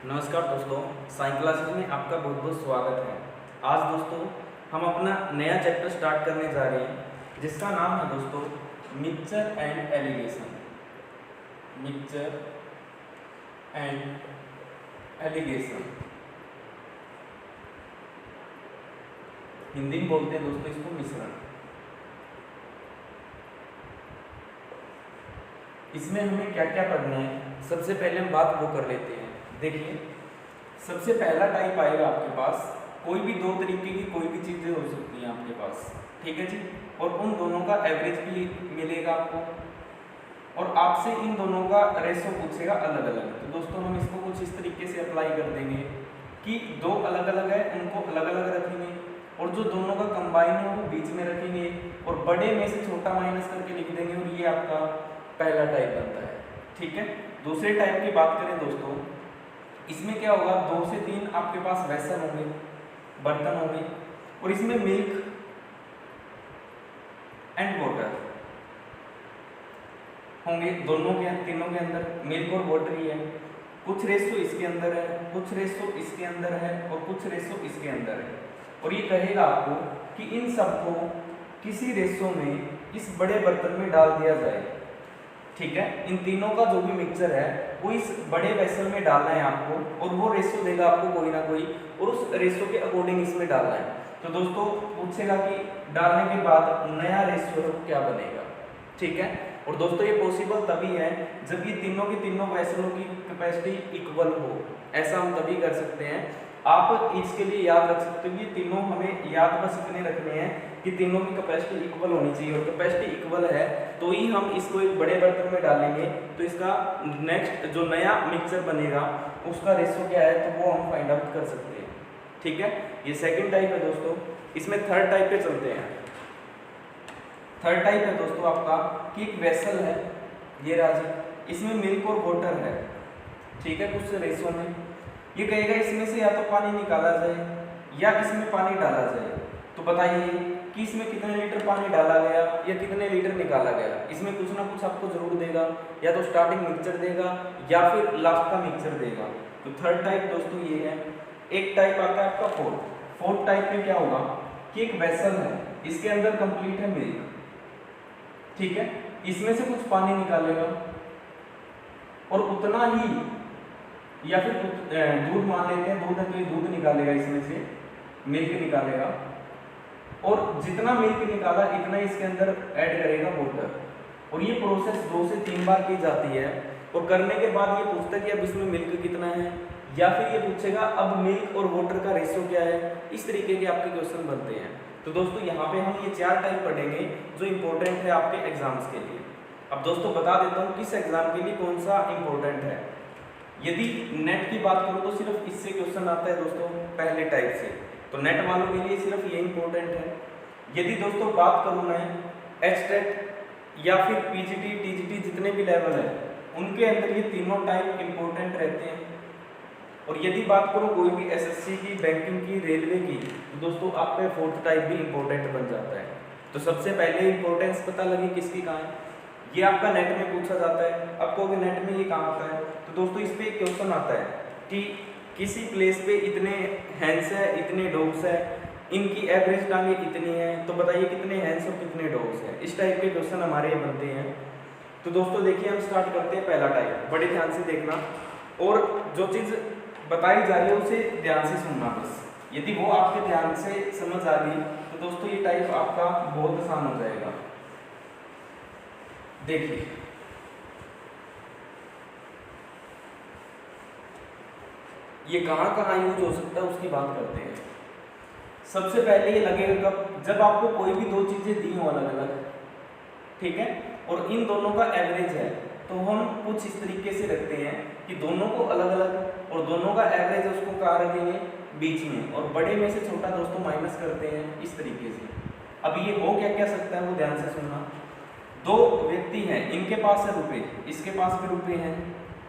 नमस्कार दोस्तों, science classes में आपका बहुत बहुत स्वागत है। आज दोस्तों हम अपना नया चैप्टर स्टार्ट करने जा रहे हैं जिसका नाम है दोस्तों mixture and allegation. Mixture and allegation Hindi में बोलते हैं दोस्तों इसको मिश्रण। इसमें हमें क्या क्या पढ़ना है, सबसे पहले हम बात वो कर लेते हैं। देखिए, सबसे पहला टाइप आएगा आपके पास, कोई भी दो तरीके की कोई भी चीज़ें हो सकती हैं आपके पास, ठीक है जी, और उन दोनों का एवरेज भी मिलेगा आपको और आपसे इन दोनों का रेशो पूछेगा अलग अलग। तो दोस्तों हम इसको कुछ इस तरीके से अप्लाई कर देंगे कि दो अलग अलग है उनको अलग अलग रखेंगे और जो दोनों का कंबाइन है वो बीच में रखेंगे और बड़े में से छोटा माइनस करके लिख देंगे और ये आपका पहला टाइप बनता है, ठीक है। दूसरे टाइप की बात करें दोस्तों, इसमें क्या होगा, 2 से 3 आपके पास वेसल होंगे, बर्तन होंगे और इसमें मिल्क एंड वाटर होंगे, दोनों के तीनों के अंदर मिल्क और वाटर ही है। कुछ रेशो इसके अंदर है, कुछ रेशो इसके अंदर है और कुछ रेशो इसके अंदर है और ये कहेगा आपको कि इन सबको किसी रेशो में इस बड़े बर्तन में डाल दिया जाए, ठीक है। इन तीनों का जो भी मिक्सचर है वो इस बड़े वेसल में डालना है आपको और वो रेशो देगा आपको कोई ना कोई और उस रेशो के अकॉर्डिंग इसमें डालना है। तो दोस्तों पूछेगा कि डालने के बाद नया रेशो क्या बनेगा, ठीक है। और दोस्तों ये पॉसिबल तभी है जब ये तीनों की तीनों वेसलों की कैपेसिटी इक्वल हो, ऐसा हम तभी कर सकते हैं। आप इसके लिए याद रख सकते हो कि तीनों हमें याद बस इतने रखने हैं कि तीनों की कैपेसिटी इक्वल होनी चाहिए और कैपेसिटी इक्वल है तो ही हम इसको एक बड़े बर्तन में डालेंगे तो इसका नेक्स्ट जो नया मिक्सचर बनेगा उसका रेशो क्या है तो वो हम फाइंड आउट कर सकते हैं, ठीक है। ये सेकंड टाइप है दोस्तों। इसमें थर्ड टाइप पे चलते हैं। थर्ड टाइप है दोस्तों आपका कि एक वेसल है, ये राजी, इसमें मिल्क और वाटर है, ठीक है, कुछ रेशो में। ये कहेगा इसमें से या तो पानी निकाला जाए या इसमें पानी डाला जाए। तो बताइए कि इसमें कितने लीटर पानी डाला गया या कितने लीटर निकाला गया। इसमें कुछ ना कुछ आपको जरूर देगा, या तो स्टार्टिंग मिक्सचर देगा या फिर लास्ट का मिक्सचर देगा। तो थर्ड टाइप दोस्तों ये है। एक टाइप आता है आपका फोर्थ टाइप में क्या होगा कि एक वेसल है, इसके अंदर कंप्लीट है मिल्क, ठीक है, इसमें से कुछ पानी निकालेगा और उतना ही, या फिर दूध मान लेते हैं, दूध है तो ये दूध निकालेगा, इसमें से मिल्क निकालेगा और जितना मिल्क निकाला इतना इसके अंदर ऐड करेगा वाटर और ये प्रोसेस 2 से 3 बार की जाती है और करने के बाद ये पूछता है कि अब इसमें मिल्क कितना है या फिर ये पूछेगा अब मिल्क और वाटर का रेशियो क्या है। इस तरीके के आपके क्वेश्चन बनते हैं। तो दोस्तों यहाँ पे हम ये 4 टाइप पढ़ेंगे जो इंपॉर्टेंट है आपके एग्जाम्स के लिए। अब दोस्तों बता देता हूँ किस एग्जाम के लिए कौन सा इंपॉर्टेंट है। यदि नेट की बात करूँ तो सिर्फ इससे क्वेश्चन आता है दोस्तों पहले टाइप से, तो नेट वालों के लिए सिर्फ ये इंपॉर्टेंट है। यदि दोस्तों बात करूँ मैं एचटेट या फिर पीजीटी टीजीटी जितने भी लेवल है उनके अंदर ये तीनों टाइप इंपॉर्टेंट रहते हैं। और यदि बात करूँ कोई भी एसएससी की, बैंकिंग की, रेलवे की, तो दोस्तों आपका फोर्थ टाइप भी इंपॉर्टेंट बन जाता है। तो सबसे पहले इंपॉर्टेंस पता लगी किसकी कहाँ है, ये आपका नेट में पूछा जाता है। आपको अगर नेट में ये कहाँ आता है तो दोस्तों इस पे एक क्वेश्चन आता है कि किसी प्लेस पे इतने हैंड्स है, इतने डॉग्स है, इनकी एवरेज टांगे इतनी है, तो बताइए कितने हैंड्स और कितने डॉग्स हैं। इस टाइप के क्वेश्चन हमारे ये बनते हैं। तो दोस्तों देखिए हम स्टार्ट करते हैं पहला टाइप, बड़े ध्यान से देखना और जो चीज़ बताई जा रही है उसे ध्यान से सुनना बस। यदि वो आपके ध्यान से समझ आ गई तो दोस्तों ये टाइप आपका बहुत आसान हो जाएगा। देखिए ये कहाँ कहाँ यूज हो सकता है उसकी बात करते हैं। सबसे पहले ये लगेगा कब, जब आपको कोई भी दो चीजें दी हो अलग अलग, ठीक है, और इन दोनों का एवरेज है तो हम कुछ इस तरीके से रखते हैं कि दोनों को अलग अलग और दोनों का एवरेज है उसको कहाँ रखेंगे, बीच में, और बड़े में से छोटा दोस्तों माइनस करते हैं इस तरीके से। अब ये हो क्या क्या सकता है वो ध्यान से सुनना। दो व्यक्ति हैं, इनके पास है रुपए, इसके पास भी रुपए हैं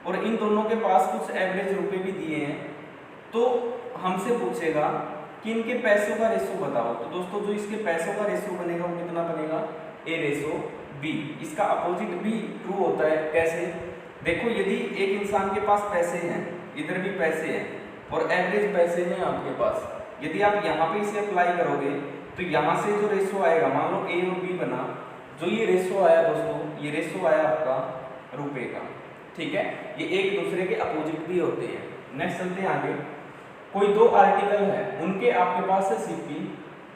और इन दोनों के पास कुछ एवरेज रुपए भी दिए हैं, तो हमसे पूछेगा कि इनके पैसों का रेशो बताओ। तो दोस्तों जो इसके पैसों का रेशो बनेगा वो कितना बनेगा, ए रेशो बी। इसका अपोजिट भी ट्रू होता है। कैसे, देखो यदि एक इंसान के पास पैसे हैं, इधर भी पैसे हैं और एवरेज पैसे हैं आपके पास। यदि आप यहाँ पे इसे अप्लाई करोगे तो यहाँ से जो रेशो आएगा, मान लो ए और बी बना, जो ये रेशो आया दोस्तों, ये रेशो आया आपका रुपए का, ठीक है। ये एक दूसरे के अपोजिट भी होते हैं। नेक्स्ट चलते हैं आगे। कोई दो आर्टिकल है, उनके आपके पास है सीपी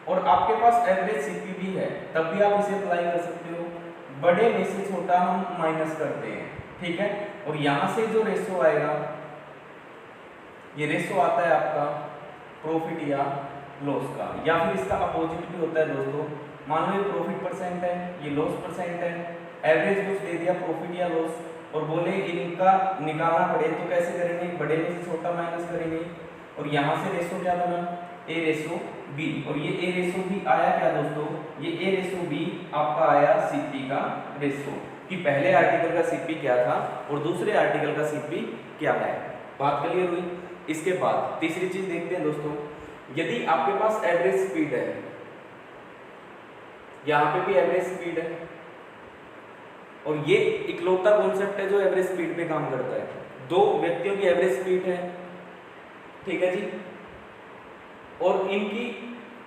और आपके पास एवरेज सीपी भी है, तब भी आप इसे अप्लाई कर सकते हो। बड़े में से छोटा हम माइनस करते हैं, ठीक है। और यहाँ से जो रेशो आएगा, ये रेशो आता है आपका प्रॉफिट या लॉस का, या फिर इसका अपोजिट भी होता है दोस्तों। मान लो ये प्रॉफिट परसेंट है, ये लॉस परसेंट है, एवरेज कुछ दे दिया प्रॉफिट या लॉस, और बोले इनका निकालना पड़े तो कैसे करेंगे, बड़े में से छोटा माइनस करेंगे। और यहाँ से रेशो क्या बना, ए रेशो बी, और ये ए रेशो बी आया क्या दोस्तों, ये ए रेशो बी आपका आया सीपी का रेशो, कि पहले आर्टिकल का सीपी क्या था और दूसरे आर्टिकल का सीपी क्या है। बात क्लियर हुई। इसके बाद तीसरी चीज देखते हैं दोस्तों, यदि आपके पास एवरेज स्पीड है, यहाँ पे भी एवरेज स्पीड है, और ये इकलौता कॉन्सेप्ट है जो एवरेज स्पीड पे काम करता है। दो व्यक्तियों की एवरेज स्पीड है, ठीक है जी, और इनकी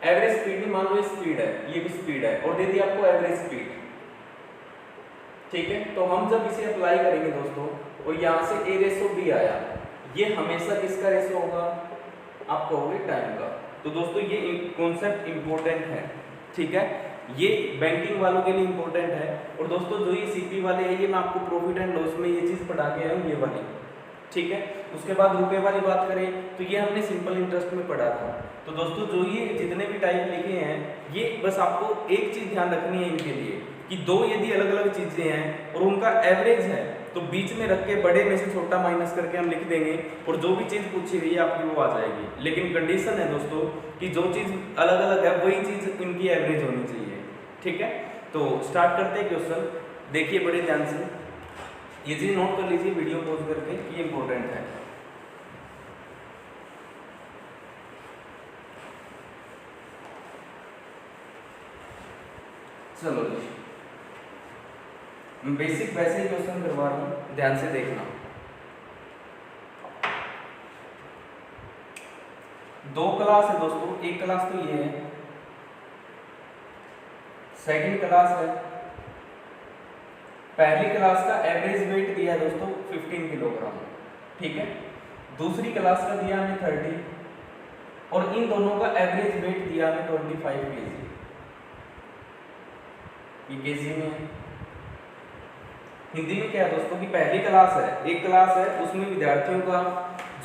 एवरेज स्पीड भी मान लो स्पीड है, ये भी स्पीड है, और दे दी आपको एवरेज स्पीड, ठीक है। तो हम जब इसे अप्लाई करेंगे दोस्तों, और यहाँ से ए रेशो बी आया, ये हमेशा किसका रेशो होगा, आप कहोगे टाइम का। तो दोस्तों ये कॉन्सेप्ट इंपॉर्टेंट है, ठीक है, ये बैंकिंग वालों के लिए इंपॉर्टेंट है। और दोस्तों जो ये सीपी वाले हैं, ये मैं आपको प्रॉफिट एंड लॉस में ये चीज पढ़ा के आया हूँ, ये वाली, ठीक है। उसके बाद रुपए वाली बात करें तो ये हमने सिंपल इंटरेस्ट में पढ़ा था। तो दोस्तों जो ये जितने भी टाइप लिखे हैं, ये बस आपको एक चीज ध्यान रखनी है इनके लिए, कि दो यदि अलग अलग चीजें हैं और उनका एवरेज है, तो बीच में रख के बड़े में से छोटा माइनस करके हम लिख देंगे, और जो भी चीज पूछी गई है आपकी वो आ जाएगी। लेकिन कंडीशन है दोस्तों कि जो चीज अलग अलग है वही चीज इनकी एवरेज होनी चाहिए, ठीक है। तो स्टार्ट करते हैं क्वेश्चन, देखिए बड़े ध्यान से, ये चीज नोट कर लीजिए वीडियो पॉज करके, ये इंपॉर्टेंट है। चलो जी, मैं बेसिक वैसे ही क्वेश्चन करवा रहा हूं, ध्यान से देखना। दो क्लास है दोस्तों, एक क्लास तो ये है, सेकंड क्लास है। पहली क्लास का एवरेज वेट दिया है दोस्तों 15 किलोग्राम, ठीक है। दूसरी क्लास का दिया हमें 30, और इन दोनों का एवरेज वेट दिया हमें 25 केजी। ये केजी में है। हिंदी में क्या है दोस्तों कि पहली क्लास है, एक क्लास है, उसमें विद्यार्थियों का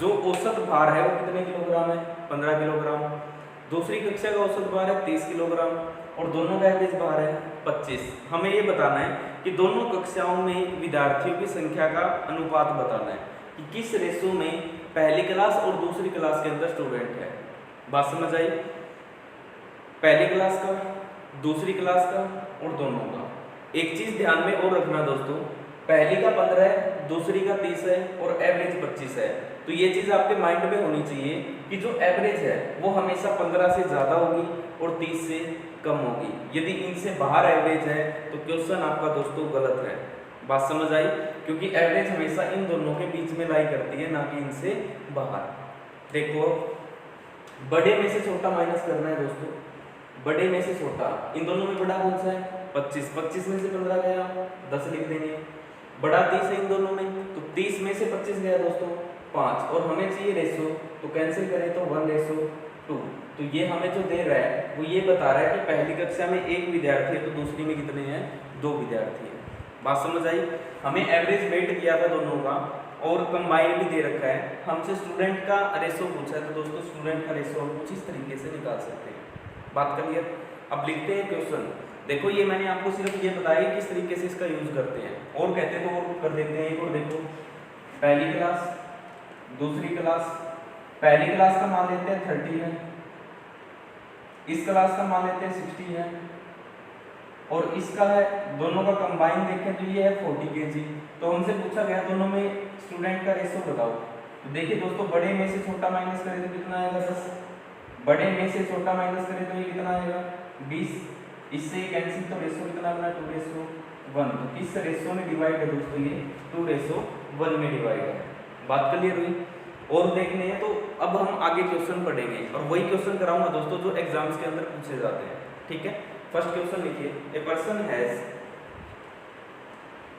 जो औसत भार है वो कितने किलोग्राम है, 15 किलोग्राम। दूसरी कक्षा का औसत भार है 30 किलोग्राम, और दोनों का एवरेज भार है 25। हमें ये बताना है कि दोनों कक्षाओं में विद्यार्थियों की संख्या का अनुपात बताना है कि किस रेशो में पहली क्लास और दूसरी क्लास के अंदर स्टूडेंट है। बात समझ आई? पहली क्लास का, दूसरी क्लास का और दोनों का। एक चीज ध्यान में और रखना दोस्तों, पहली का 15 है, दूसरी का 30 है और एवरेज 25 है। तो ये चीज आपके माइंड में होनी चाहिए कि जो एवरेज है वो हमेशा 15 से ज्यादा होगी और 30 से कम होगी। यदि इनसे बाहर एवरेज है तो क्वेश्चन आपका दोस्तों गलत है। बात समझ आई? क्योंकि एवरेज हमेशा इन दोनों के बीच में लाई करती है, ना कि इनसे बाहर। देखो, बड़े में से छोटा माइनस करना है दोस्तों, बड़े में से छोटा, इन दोनों में बड़ा कौन सा है? 25। 25 में से 15 गया, 10 लिख देंगे। बड़ा 30 है इन दोनों में, तो 30 में से 25 गया दोस्तों 5, और हमें चाहिए रेशो, तो कैंसिल करें तो 1:2। तो ये हमें जो दे रहा है वो ये बता रहा है कि पहली कक्षा में एक विद्यार्थी है तो दूसरी में कितने हैं? 2 विद्यार्थी हैं। बात समझ आई? हमें एवरेज वेट दिया था दोनों का और कंबाइन भी दे रखा है। हमसे स्टूडेंट का रेशो पूछा है, तो दोस्तों स्टूडेंट का रेशो हम कुछ इस तरीके से निकाल सकते हैं। बात क्लियर? अब लिखते हैं क्वेश्चन। देखो, ये मैंने आपको सिर्फ ये बताया किस तरीके से इसका यूज करते हैं, और कहते हैं तो और कर देते हैं। एक और देखो, पहली क्लास, दूसरी क्लास, पहली क्लास का मान लेते हैं 30 है, इस क्लास का मान लेते हैं 60 है, और इसका है, दोनों का कंबाइन देखें तो ये है 40 kg। तो हमसे पूछा गया दोनों में स्टूडेंट का रेशो बताओ। तो देखिए दोस्तों, बड़े में से छोटा माइनस करें तो कितना आएगा? 10। बड़े में से छोटा माइनस करें तो ये कितना आएगा? 20। इससे कैंसिल, तो रेशो कितना बना? 2:1। तो किस रेशो में डिवाइड है दोस्तों? ये 2:1 में डिवाइड है। बात क्लियर हुई? और देखने हैं तो अब हम आगे क्वेश्चन पढ़ेंगे और वही क्वेश्चन कराऊंगा दोस्तों जो एग्जाम्स के अंदर पूछे जाते हैं। ठीक है, फर्स्ट क्वेश्चन लिखिए, ए पर्सन हैज,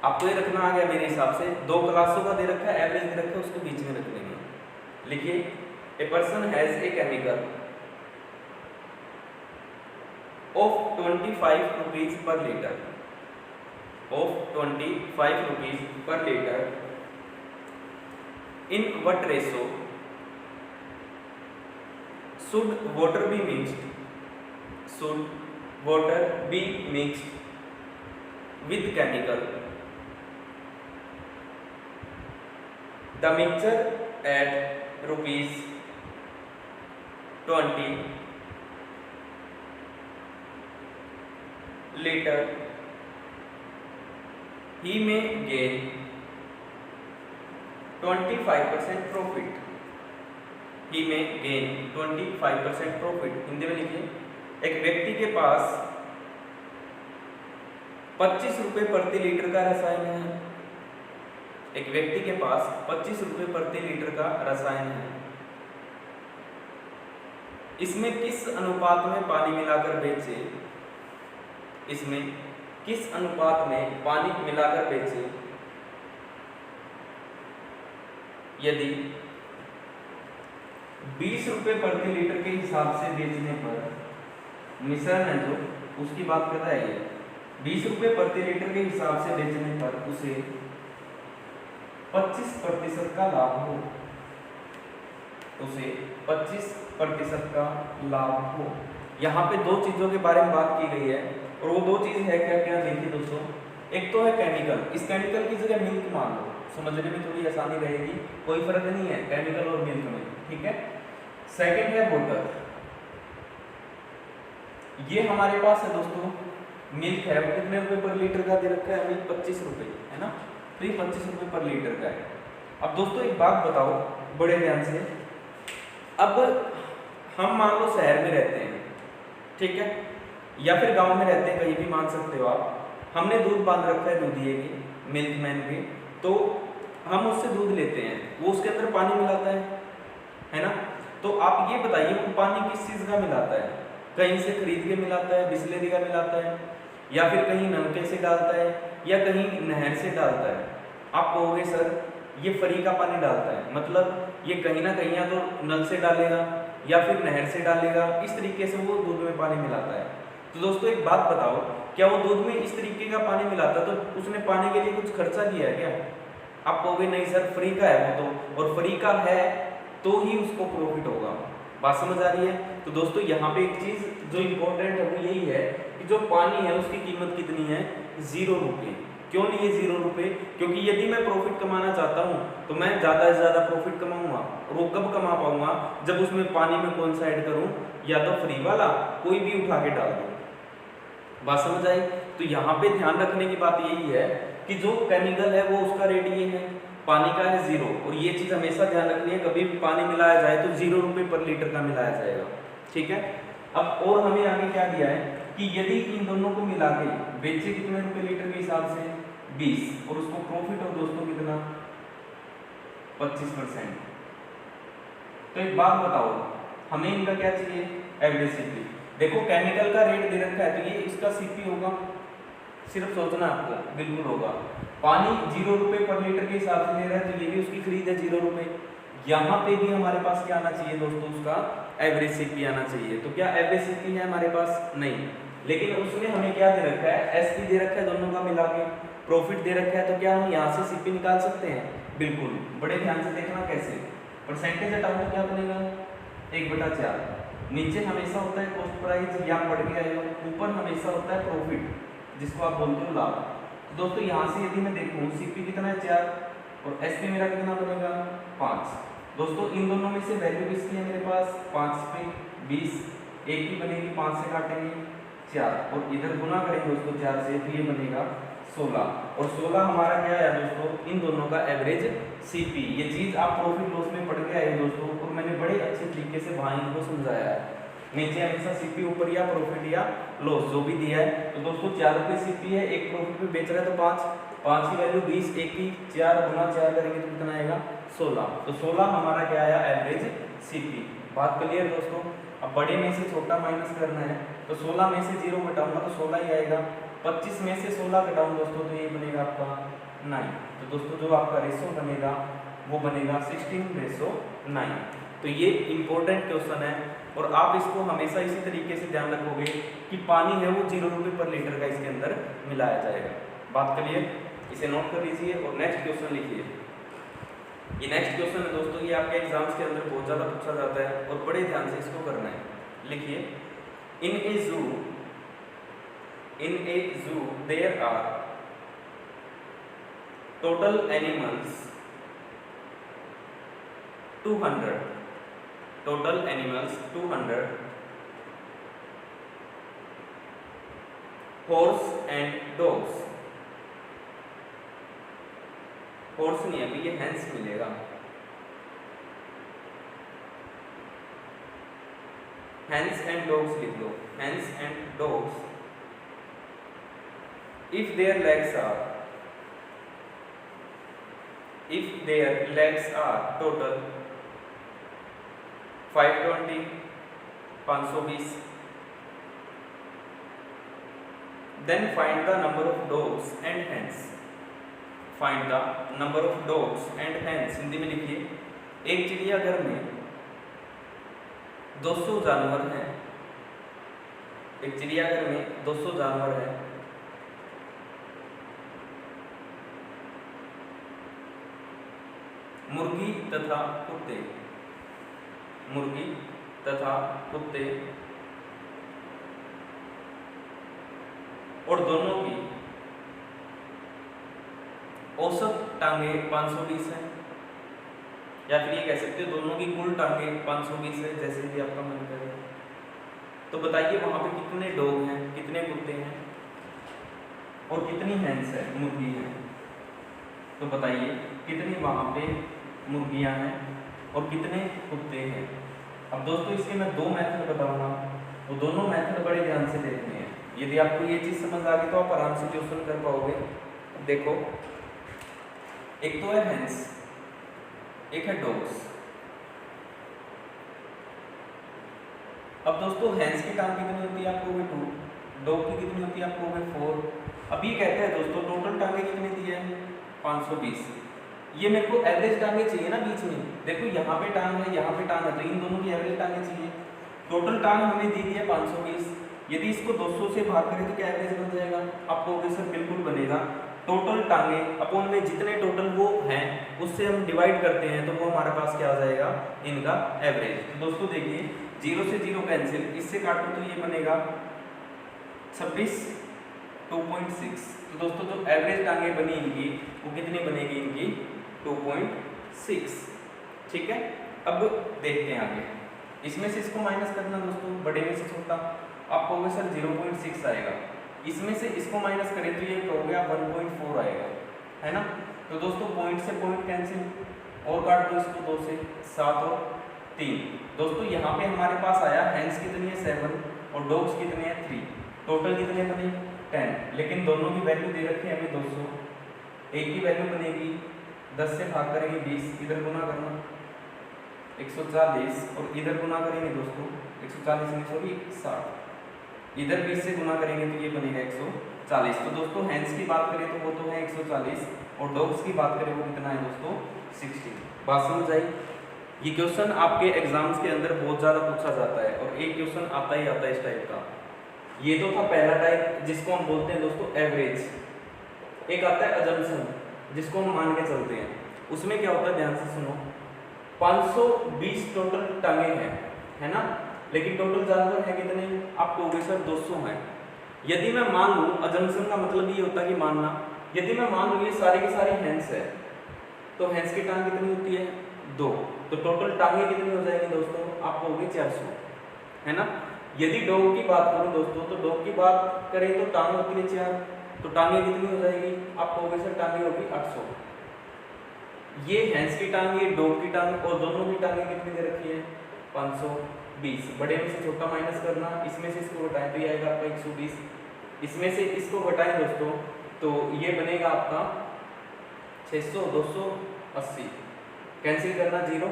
आपको ये रखना आ गया मेरे हिसाब से, 2 क्लासों का दे रखा है, एवरेज दे रखा है, उसको बीच में रख लेंगे। लिखिए, a person has a chemical of 25 rupees per litre, of 25 rupees per litre, in what ratio should water be mixed, should water be mixed with chemical, the mixture at rupees 20 liter, he may gain 25% profit, ही में gain 25% profit. Hindi में लिखिए, एक व्यक्ति के पास 25 रुपए प्रति litre का रसायन है, एक व्यक्ति के पास 25 रुपए प्रति लीटर का रसायन है, इसमें किस अनुपात में पानी मिलाकर बेचे, इसमें किस अनुपात में पानी मिलाकर बेचे, यदि 20 रुपए प्रति लीटर के हिसाब से बेचने पर, मिश्रण है जो उसकी बात कर रहा है ये, 20 रुपए प्रति लीटर के हिसाब से बेचने पर उसे 25% का लाभ हो, उसे 25% का लाभ हो। यहाँ पे 2 चीजों के बारे में बात की गई है और वो 2 चीज है क्या क्या, देखिए दोस्तों, एक तो है केमिकल, इस केमिकल की जगह मिल्क मान लो, समझने में थोड़ी आसानी रहेगी, कोई फर्क नहीं है केमिकल और मिल्क में। ठीक है, सेकंड है वाटर, ये हमारे पास है दोस्तों, मिल्क है, वो कितने रुपए पर लीटर का दे रखा है हमें, 25 रुपए, है ना, तो ये 25 रुपए पर लीटर का है। अब दोस्तों एक बात बताओ बड़े ध्यान से, अब हम मान लो शहर में रहते हैं, ठीक है, या फिर गांव में रहते हैं, कहीं भी मान सकते हो आप, हमने दूध बांध रखा है दूधिए की, मिल्कमैन भी, तो हम उससे दूध लेते हैं, वो उसके अंदर पानी मिलाता है ना, तो आप ये बताइए वो पानी किस चीज़ का मिलाता है, कहीं से खरीद के मिलाता है, बिस्लेरी का मिलाता है, या फिर कहीं नलके से डालता है, या कहीं नहर से डालता है। आप कहोगे सर ये फ्री का पानी डालता है, मतलब ये कहीं ना कहीं या तो नल से डालेगा या फिर नहर से डालेगा, इस तरीके से वो दूध में पानी मिलाता है। तो दोस्तों एक बात बताओ, क्या वो दूध में इस तरीके का पानी मिलाता तो उसने पानी के लिए कुछ खर्चा किया है क्या? आप कहोगे नहीं सर फ्री का है वो तो, और फ्री का है तो ही उसको प्रॉफिट होगा। बात समझ आ रही है? तो दोस्तों यहाँ पे एक चीज जो इम्पोर्टेंट है वो यही है कि जो पानी है उसकी कीमत कितनी है, 0 रुपये। क्यों नहीं है 0 रुपये? क्योंकि यदि मैं प्रॉफिट कमाना चाहता हूँ तो मैं ज़्यादा से ज़्यादा प्रॉफिट कमाऊंगा, और वो कब कमा पाऊंगा, जब उसमें पानी में कौन सा ऐड करूँ, या तो फ्री वाला कोई भी उठा के डाल दूँ। बात समझ आई? तो यहाँ पे ध्यान रखने की बात यही है कि जो केमिकल है वो उसका रेट ये है, पानी का है 0, और ये चीज़ हमेशा ध्यान रखनी है, कभी भी पानी मिलाया जाए तो 0 रुपये पर लीटर का मिलाया जाएगा। ठीक है, अब और हमें आगे क्या दिया है कि यदि इन दोनों को मिला के बेचे कितने रुपए लीटर के हिसाब से, 20, और उसको प्रॉफिट हो दोस्तों कितना, 25%। तो एक बात बताओ, हमें इनका क्या चाहिए, एवरेज सीपी। देखो केमिकल का रेट दे रखा है तो ये इसका सीपी होगा, सिर्फ सोचना आपको, बिल्कुल होगा। पानी 0 रुपये पर लीटर के हिसाब से दे रहा है तो ये भी उसकी खरीद है 0 रुपये। यहाँ पे भी हमारे पास क्या आना चाहिए दोस्तों, उसका एवरेज सीपी आना चाहिए। तो क्या एवरेज सीपी है हमारे पास? नहीं, लेकिन उसने हमें क्या दे रखा है, एसपी दे रखा है, दोनों का मिला के प्रॉफिट दे रखा है। तो क्या हम यहाँ से सीपी निकाल सकते हैं? बिल्कुल, बड़े ध्यान से देखना कैसे। परसेंटेज हटाओ तो क्या बनेगा, 1/4। नीचे हमेशा होता है कॉस्ट प्राइस, या बढ़ गया है, ऊपर हमेशा होता है प्रॉफिट, जिसको आप बोलते हो लाभ। तो दोस्तों यहाँ से यदि मैं देखूँ सीपी कितना है 4, और एसपी मेरा कितना बनेगा 5। दोस्तों इन दोनों में से वैल्यू किसकी है मेरे पास, 5 पे 20, एक की बनेगी, 5 से काटेंगे 4, और इधर गुना करेंगे दोस्तों 4 से, तो ये बनेगा 16, और 16 हमारा क्या है दोस्तों, इन दोनों का एवरेज सीपी। ये चीज़ आप प्रॉफिट लॉस में पढ़ के आए दोस्तों, और मैंने बड़े अच्छे तरीके से वहाँ इनको समझाया है। नीचे हमेशा सीपी, ऊपर या प्रॉफिट या लॉस जो भी दिया है। तो दोस्तों 4 रुपये सीपी है, एक प्रॉफिट पे बेच रहा है तो 5, 5 की वैल्यू 20, 1 की 4 गुना 4 करेंगे तो कितना आएगा 16। तो 16 हमारा क्या आया एवरेज सीपी। बात क्लियर दोस्तों। अब बड़े में से छोटा माइनस करना है तो 16 में से 0 घटाऊंगा तो 16 ही आएगा। 25 में से 16 घटाऊं दोस्तों तो ये बनेगा आपका 9। तो दोस्तों जो आपका रेशो बनेगा वो बनेगा 16:9। तो ये इंपॉर्टेंट क्वेश्चन है और आप इसको हमेशा इसी तरीके से ध्यान रखोगे कि पानी है वो 0 रुपये पर लीटर का इसके अंदर मिलाया जाएगा। बात क्लियर, इसे नोट कर लीजिए और नेक्स्ट क्वेश्चन लिखिए। ये नेक्स्ट क्वेश्चन है दोस्तों, ये आपके एग्जाम्स के अंदर बहुत ज़्यादा पूछा जाता है और बड़े ध्यान से इसको करना है। लिखिए, in a zoo there are total animals 200, total animals 200, horse and dogs. Horse नहीं है अभी, ये हैंस मिलेगा। हैंस एंड डॉग्स लिख लो, hens and dogs. If their legs are total 520, 520, then find the number of dogs and hens। Find the number of dogs and hens. Hindi में लिखिए, एक चिड़ियाघर में 200 जानवर हैं। एक चिड़ियाघर में 200 जानवर हैं। मुर्गी तथा कुत्ते, मुर्गी तथा कुत्ते, और दोनों की औसत टांगे 520 है, या फिर ये कह सकते हो दोनों की कुल टांगे 520 है, जैसे भी आपका मन करे। तो बताइए वहां पे कितने डॉग हैं, कितने कुत्ते हैं और कितनी हैंस है, मुर्गी है। तो बताइए कितनी वहां पे मुर्गियां हैं और कितने कुत्ते हैं। अब दोस्तों इसके मैं दो मेथड बताऊंगा, वो दोनों मेथड बड़े ध्यान से देखने हैं। यदि आपको ये चीज समझ आ गई तो आप आराम से क्वेश्चन कर पाओगे। देखो, एक तो है हैंस, एक है डॉग्स। अब दोस्तों हैंस की टांग कितनी होती है आपको, 2, डॉग की कितनी होती है आपको, 4। अब ये कहते हैं दोस्तों टोटल टांगे कितनी दी है, 520। ये मेरे को एवरेज टांगे चाहिए ना बीच में। देखो यहाँ पे टांग है, यहाँ पे टांग है, तो इन दोनों की एवरेज टांगे चाहिए। टोटल टांग हमें दी है 520। यदि इसको 200 से भाग करें तो क्या एवरेज बन जाएगा, आपको सर बिल्कुल बनेगा। टोटल टांगे अपॉन में जितने टोटल वो हैं उससे हम डिवाइड करते हैं तो वो हमारे पास क्या आ जाएगा, इनका एवरेज। तो दोस्तों देखिए 0 से 0 कैंसिल, इससे काटो तो ये बनेगा 26, 2.6। तो दोस्तों जो एवरेज टांगे बनी इनकी वो कितनी बनेगी, इनकी 2.6। ठीक है, अब देखते हैं आगे। इसमें से इसको माइनस करना दोस्तों, बड़े में से छोटा, आप कहोगे सर 0.6 आएगा। इसमें से इसको माइनस करें तो ये कहोगे आप 1.4 आएगा, है ना। तो दोस्तों पॉइंट से पॉइंट कैंसिल और काट दो इसको 2 से, 7 और 3। दोस्तों यहाँ पे हमारे पास आया हैंस कितनी है 7 और डॉग्स कितने हैं 3। टोटल कितने बने 10, लेकिन दोनों की वैल्यू दे रखी है हमें 200। एक की वैल्यू बनेगी 10 से भाग करेंगे 20, इधर गुना करना 140 और इधर गुना करेंगे दोस्तों 140 नहीं सॉरी 60, इधर 20 से गुना करेंगे तो ये बनेगा 140। तो दोस्तों हैंस की बात करें तो वो तो है 140 और डॉग्स की बात करें वो कितना है दोस्तों 60। बात समझ आई। ये क्वेश्चन आपके एग्जाम्स के अंदर बहुत ज़्यादा पूछा जाता है और एक क्वेश्चन आता ही आता है इस टाइप का। ये तो था पहला टाइप जिसको हम बोलते हैं दोस्तों एवरेज। एक आता है अजम्पशन जिसको हम मान के चलते हैं। उसमें क्या होता है ध्यान से सुनो, 520 टोटल टांगे हैं, है ना, लेकिन टोटल जानवर है कितने, आप कहोगे सर 200 हैं। यदि मैं मान लूँ, अजम्पशन का मतलब ये होता है कि मानना, यदि मैं मान लूँ ये सारे के सारे हैंस है तो हैंस की टांग कितनी होती है 2, तो टोटल टांगे कितनी हो जाएंगी दोस्तों, आप कहोगे 400, है ना। यदि डॉग की बात करूं दोस्तों तो डॉग की बात करें तो टांग होती है 4, तो टांगे कितनी हो जाएगी, आप कहोगे सर टांगे होगी 800। ये हैंस की टांग, ये डॉग की टांग और दोनों की टांगे कितनी दे रखी है 520। बड़े में से छोटा माइनस करना, इसमें से इसको घटाएं तो ये आएगा आपका 120, इसमें से इसको घटाएं दोस्तों तो ये बनेगा आपका 600, 280, कैंसिल करना 0,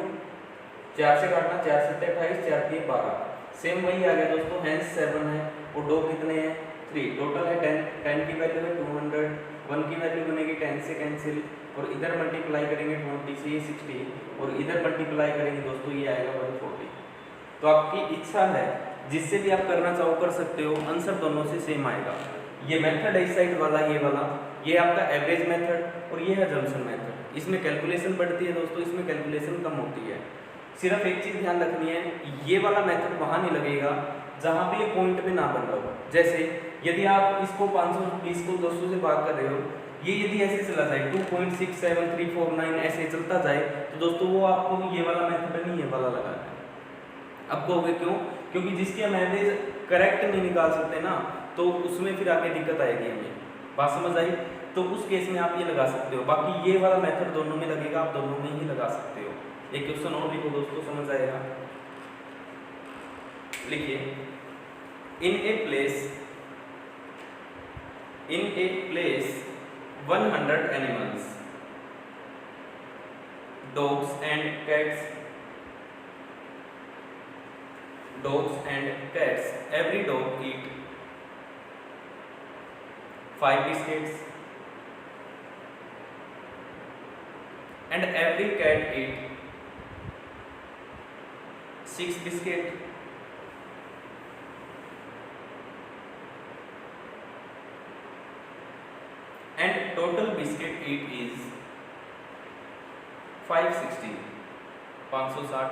4 से काटना, 4 7 28, 4 3 12, सेम वही आ गया दोस्तों, हैंस 7 है और डॉग कितने हैं 3, टोटल है 10, 10 की वैल्यू है 200, 1 की वैल्यू बनेगी 10 से कैंसिल, और इधर मल्टीप्लाई करेंगे 20 से ये 60, और इधर मल्टीप्लाई करेंगे दोस्तों ये आएगा 140। तो आपकी इच्छा है जिससे भी आप करना चाहो कर सकते हो, आंसर दोनों से सेम आएगा। ये मेथड है इस साइड वाला, ये आपका एवरेज मेथड और ये है जंक्शन मेथड। इसमें कैलकुलेशन बढ़ती है दोस्तों, इसमें कैलकुलेशन कम होती है। सिर्फ एक चीज़ ध्यान रखनी है, ये वाला मेथड वहाँ नहीं लगेगा जहाँ पे ये पॉइंट पे ना बन रहा हो। जैसे यदि आप इसको 520 को 200 से भाग कर रहे हो, ये यदि ऐसे चला जाए 2.67349 ऐसे चलता जाए, तो दोस्तों वो आपको ये वाला मेथड नहीं है वाला लगाना है। अब कहोगे क्यों? क्योंकि जिसकी हम एवरेज करेक्ट नहीं निकाल सकते ना, तो उसमें फिर आगे दिक्कत आएगी हमें। बात समझ आई? तो उस केस में आप ये लगा सकते हो, बाकी ये वाला मेथड दोनों में लगेगा, आप दोनों में ही लगा सकते हो। एक क्वेश्चन और लिखो दोस्तों, समझ आएगा। लिखिए, in a place 100 animals, dogs and cats, every dog eat 5 biscuits and every cat eat 6 biscuits, and total biscuit eat is 560, 560.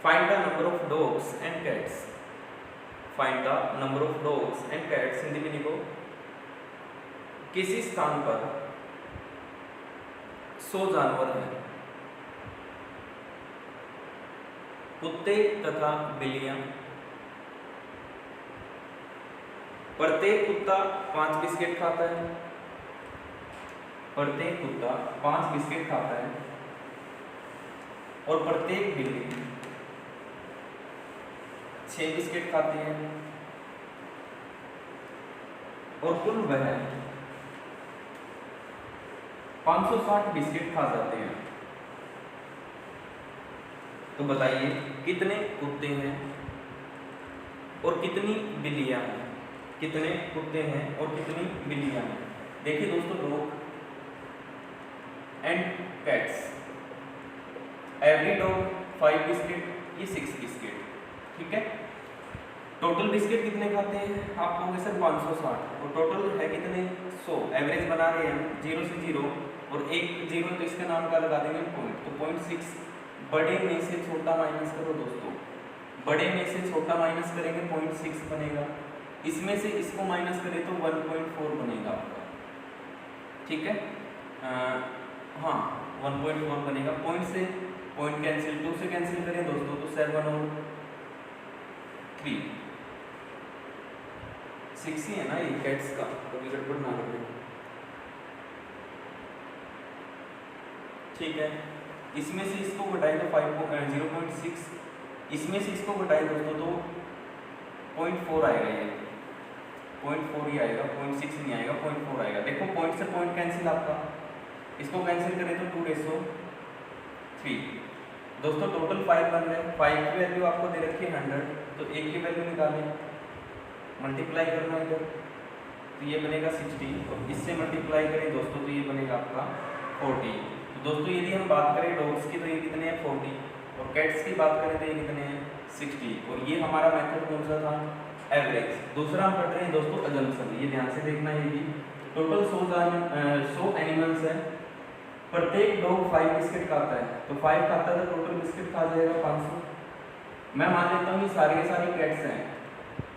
Find the number of dogs and cats. Find the number of dogs and cats. Hindi में लिखो, किसी स्थान पर 100 जानवर हैं, कुत्ते तथा बिल्लियां, प्रत्येक कुत्ता 5 बिस्किट खाता है, प्रत्येक कुत्ता 5 बिस्किट खाता है, और प्रत्येक बिल्ली 6 बिस्किट खाती है, और कुल वह 560 बिस्किट खा जाते हैं। तो बताइए कितने कुत्ते हैं और कितनी बिल्लियां हैं? कितने कुत्ते हैं और कितनी बिल्लियां हैं? देखिए दोस्तों, dog and cats, every dog 5 biscuit, ये 6 बिस्किट, ठीक है। टोटल बिस्किट कितने खाते हैं? आप कहोगे सर 560, और टोटल है कितने 100, एवरेज बना रहे हैं 0 से 0, और एक 0 तो इसका नाम का लगा देंगे पॉइंट, तो 0.6, बड़े में से छोटा माइनस करो दोस्तों, बड़े में से छोटा माइनस करेंगे 0.6 बनेगा, इसमें से इसको माइनस करें तो 1.4 बनेगा आपका, ठीक है। हाँ 1.4 बनेगा, पॉइंट से पॉइंट कैंसिल, 2 से कैंसिल करें दोस्तों तो 7 और 3, 6 ही है ना ये कैट्स का, कभी गड़बड़ ना करें, ठीक है। इसमें से इसको घटाएं तो 0.6, इसमें से इसको घटाएं दोस्तों तो 0.4 आएगा, ये 0.4 ही आएगा, 0.6 नहीं आएगा, 0.4 आएगा। देखो पॉइंट से पॉइंट कैंसिल आपका, इसको कैंसिल करें तो 2/3 दोस्तों, टोटल 5 बन रहे हैं। 5 की वैल्यू आपको दे रखी है 100, तो 1 की वैल्यू निकालें, मल्टीप्लाई करना है इधर, तो ये बनेगा 60, और इससे मल्टीप्लाई करें दोस्तों तो ये बनेगा आपका 40। तो दोस्तों यदि हम बात करें डॉग्स की तो ये कितने हैं 40, और कैट्स की बात करें तो ये कितने हैं 60, और ये हमारा मेथड कौन सा था एवरेज। दूसरा हम पढ़ रहे हैं दोस्तों अजम्पशन, ये ध्यान से देखना है। ये टोटल 100 एनिमल्स है, प्रत्येक डॉग 5 बिस्किट खाता है, तो 5 खाता है तो टोटल बिस्किट खा जाएगा 500। मैं मान लेता हूँ ये सारे के सारे कैट्स हैं,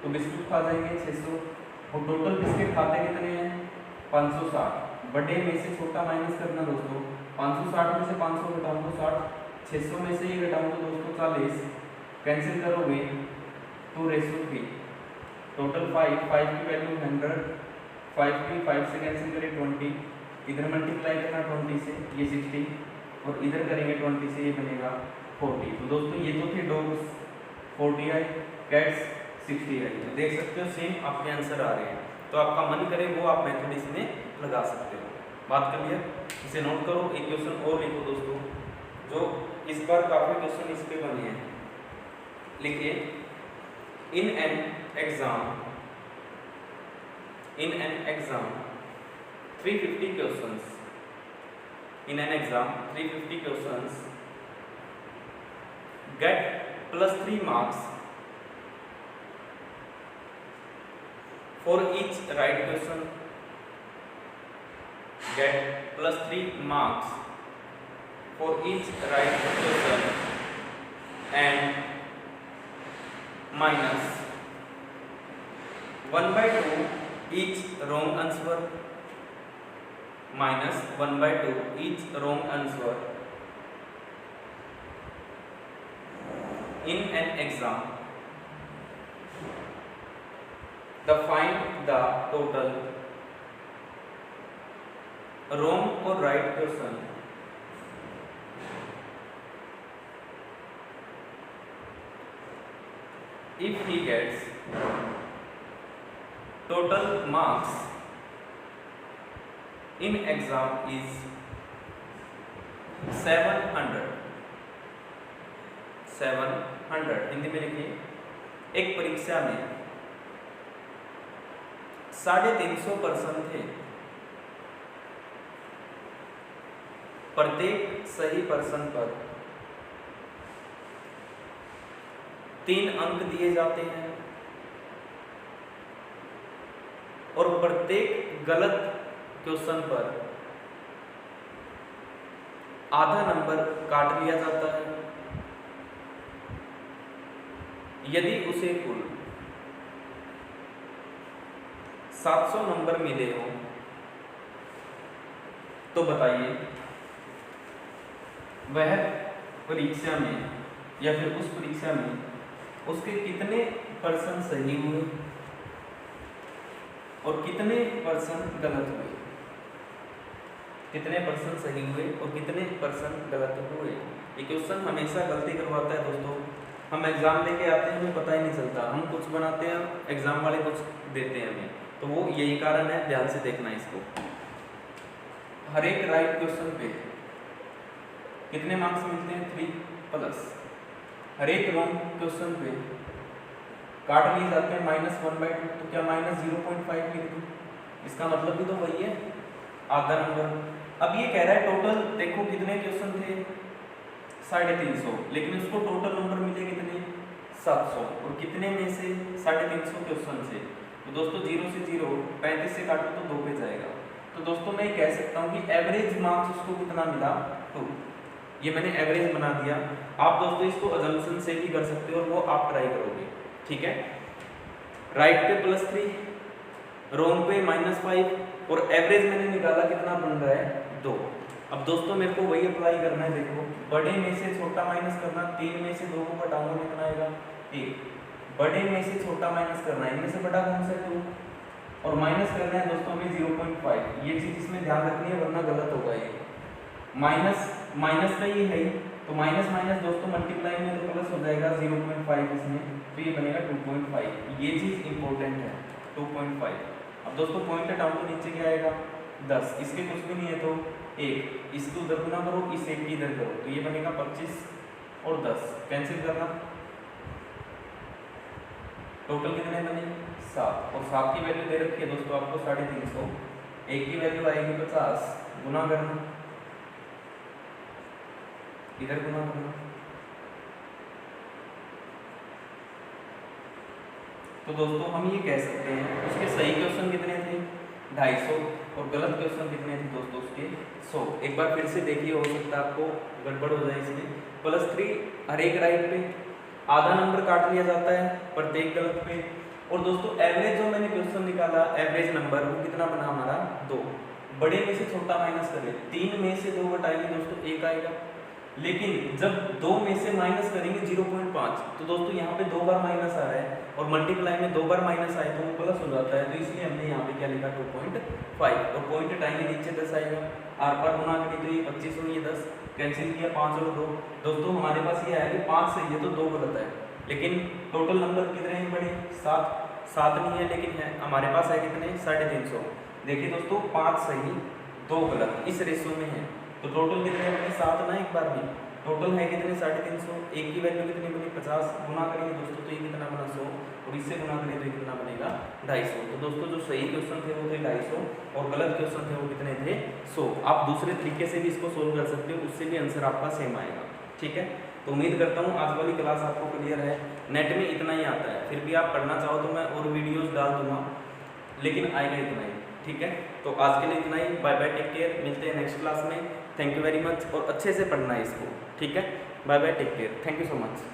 तो बिस्किट खा जाएंगे 600, और टोटल बिस्किट खाते कितने हैं 560, बड़े में से छोटा माइनस करना दोस्तों, 560 में से 500 घटाऊँ तो 60, 600 में से ये घटाऊँ तो दोस्तों 40, कैंसिल करोगे 2/3, टोटल 5 की वैल्यू 100, 5 की 5 से कैंसिल करें 20, इधर मल्टीप्लाई करना 20 से ये 60, और इधर करेंगे 20 से ये बनेगा 40। तो दोस्तों ये तो थे डॉग्स 40 आए, कैट्स 60 आई, तो देख सकते हो सेम आपके आंसर आ रहे हैं। तो आपका मन करे वो आप मेथड इसमें लगा सकते हो। बात क्लियर? इसे नोट करो। एक क्वेश्चन और लिखो दोस्तों, जो इस बार काफी क्वेश्चन इस पे बने हैं। लिखिए, in an exam 350 questions, in an exam 350 questions get +3 marks for each right question, get +3 marks for each right question and -1/2 each wrong answer, -1/2 each wrong answer in an exam. Find the total wrong or right question if he gets total marks in exam is 700। Hindi में लिखिए, एक परीक्षा में 350 प्रश्न थे, प्रत्येक सही प्रश्न पर 3 अंक दिए जाते हैं और प्रत्येक गलत क्वेश्चन पर आधा नंबर काट लिया जाता है। यदि उसे कुल 700 नंबर मिले हो तो बताइए वह परीक्षा में या फिर उस परीक्षा में उसके कितने % सही हुए और कितने % गलत हुए, कितने % सही हुए और कितने % गलत हुए। ये क्वेश्चन हमेशा गलती करवाता है दोस्तों। हम एग्जाम लेके आते हैं, हमें पता ही नहीं चलता, हम कुछ बनाते हैं, एग्जाम वाले कुछ देते हैं हमें, तो वो यही कारण है। ध्यान से देखना इसको। हर एक राइट क्वेश्चन पे कितने मार्क्स मिलते हैं? 3+। हर एक रॉन्ग क्वेश्चन पे काट लिए जाते हैं -1/2, तो क्या -0.5 लिख दूं? इसका मतलब भी तो वही है, आधा नंबर। अब ये कह रहा है टोटल देखो कितने क्वेश्चन थे, 350, लेकिन उसको टोटल नंबर मिले कितने? 700। और कितने में से? 350 क्वेश्चन से। तो दोस्तों 0 से 0 35 से काटो तो 2 पे जाएगा। तो दोस्तों मैं कह सकता हूँ कि एवरेज मार्क्स उसको कितना मिला? 2। ये मैंने एवरेज बना दिया। आप दोस्तों इसको अजम्पशन से भी कर सकते हो और वो आप ट्राई करोगे, ठीक है। राइट पे +3, रॉन्ग पे -5 और एवरेज मैंने निकाला कितना बन रहा है? 2। अब दोस्तों मेरे को वही अप्लाई करना है। देखो, बड़े में से छोटा माइनस करना, 3 में से 2 को घटाऊंगा कितना आएगा? 1। बड़े में से छोटा माइनस करना, इनमें से बड़ा कौन सा है? 2। और माइनस करना है दोस्तों हमें 0.5। ये चीज इसमें ध्यान रखनी है वरना गलत होगा। ये माइनस का ये है, तो माइनस दोस्तों मल्टीप्लाई में तो प्लस हो जाएगा 0.5 इसमें, तो ये बनेगा 2.5। ये चीज इंपॉर्टेंट है, 2.5। अब दोस्तों पॉइंट हटाओ तो नीचे क्या आएगा? 10। इसके कुछ भी नहीं है तो 1, इसको उधर गुना करो, इस 1 की इधर करो, तो ये बनेगा 25 और 10 कैंसिल करना, टोटल कितने बने? 7। और 7 की वैल्यू दे रखी है दोस्तों आपको 350, 1 की वैल्यू आएगी 50, गुना करना, इधर गुना करना। तो दोस्तों हम ये कह सकते हैं उसके सही क्वेश्चन कितने थे? 250 और गलत क्वेश्चन कितने थे दोस्तों उसके? 100। एक बार फिर से देखिए, हो सकता है आपको गड़बड़ हो जाए इसमें। +3 हर एक राइट पे, आधा नंबर काट लिया जाता है प्रत्येक गलत पे। और दोस्तों एवरेज जो मैंने क्वेश्चन निकाला, एवरेज नंबर वो कितना बना हमारा? 2। बड़े में से छोटा माइनस करें, 3 में से 2 घटाएंगे दोस्तों 1 आएगा। लेकिन जब 2 में से माइनस करेंगे 0.5, तो दोस्तों यहाँ पे 2 बार माइनस आ रहा है और मल्टीप्लाई में 2 बार माइनस आए तो वो प्लस हो जाता है, तो इसलिए हमने यहाँ पे क्या लिखा? 2.5। और पॉइंट हटाएंगे नीचे 10 आएगा, आर पार गुना करें तो ये 25 और ये 10 कैंसिल किया, 5 और 2। दोस्तों हमारे पास ये आया कि 5 सही है तो 2 गलत है, लेकिन टोटल नंबर कितने हैं बड़े? 7। 7 नहीं है, लेकिन है हमारे पास है कितने 350। देखिए दोस्तों 5 सही 2 गलत इस रेशो में है, तो टोटल कितने बने 7 ना, एक बार भी टोटल है कितने 350। एक की वैल्यू कितनी बनी 50, गुना करेंगे दोस्तों तो ये कितना बना 100, और इससे गुना करेंगे तो ये कितना बनेगा 250। तो दोस्तों जो सही क्वेश्चन थे वो थे 250 और गलत क्वेश्चन थे वो कितने थे 100। आप दूसरे तरीके से भी इसको सोल्व कर सकते हो, उससे भी आंसर आपका सेम आएगा। ठीक है, तो उम्मीद करता हूँ आज वाली क्लास आपको क्लियर है। नेट में इतना ही आता है, फिर भी आप पढ़ना चाहो तो मैं और वीडियोस डाल दूंगा, लेकिन आएगा इतना ही। ठीक है, तो आज के लिए इतना ही। बाय बाय, टेक केयर, मिलते हैं नेक्स्ट क्लास में। थैंक यू वेरी मच, और अच्छे से पढ़ना है इसको। ठीक है, bye bye, take care, thank you so much.